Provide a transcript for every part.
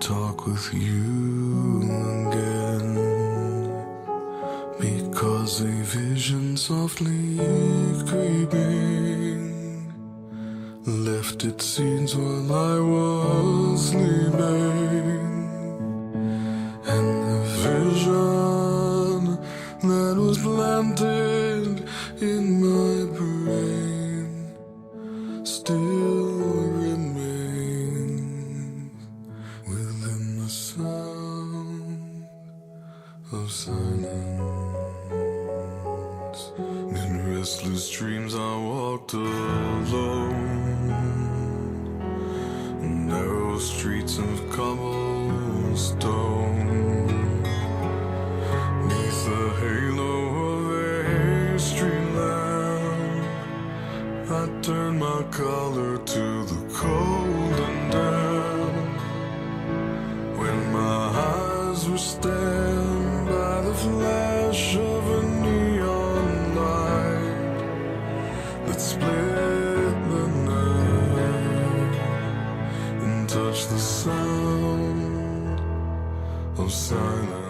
talk with you again, because a vision softly creeping left its seeds while I was sleeping, and the vision that was planted in my brain still remains within the sound of silence. In restless dreams I walked alone, narrow streets of cobblestone, neath the halo of a street lamp. I turned my collar to the cold and damp, when my eyes were stabbed by the flash of a neon light that split the night and touched the sound of silence.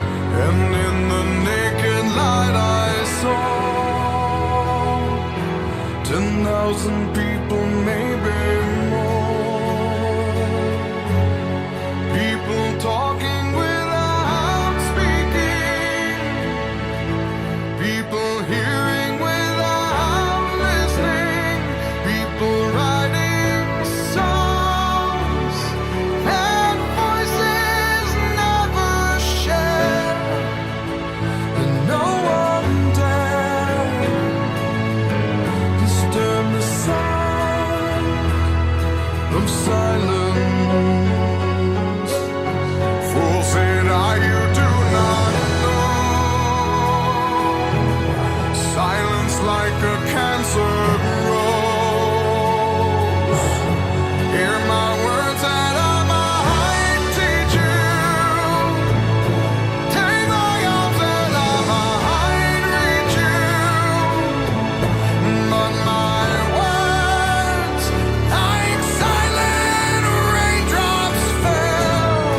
And in the naked light I saw 10,000 people, maybe more. People talking without speaking, people hearing without listening, people writing songs that voices never share, and no one dared disturb the sound of silence. Fool said I, you do not know. Silence like a cancer grows. Hear my words that I might teach you. Take my arms that I might reach you. But my words, like silent raindrops, fell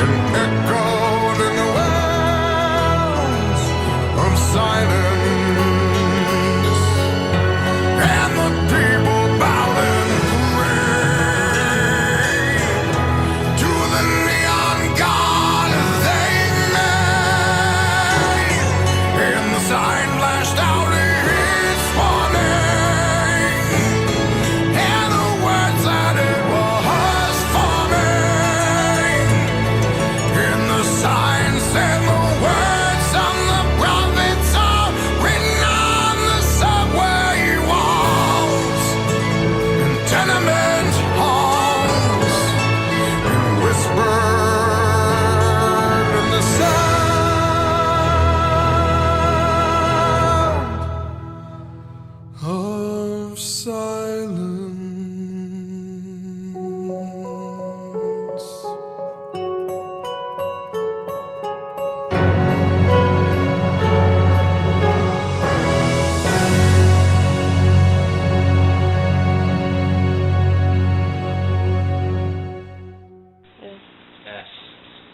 and echoed in the wells of silence. And the people bowed and prayed to the neon god they made. And the sign flashed out its warning, and the words that it was forming. And the sign said the words of the prophets are written on the subway walls and tenement halls, and whispered in the sound of silence.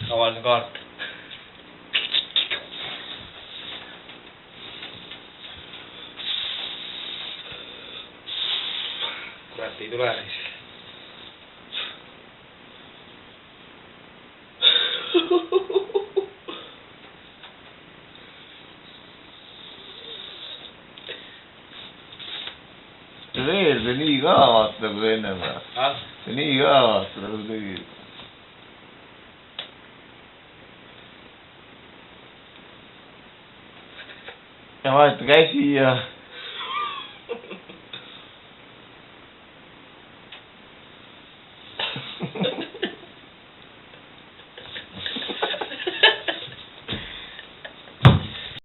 Kawan kor. Berarti itu laris. Seni kaosta enemmän. Seni kaosta tuli. Ja vaihtu käsiä.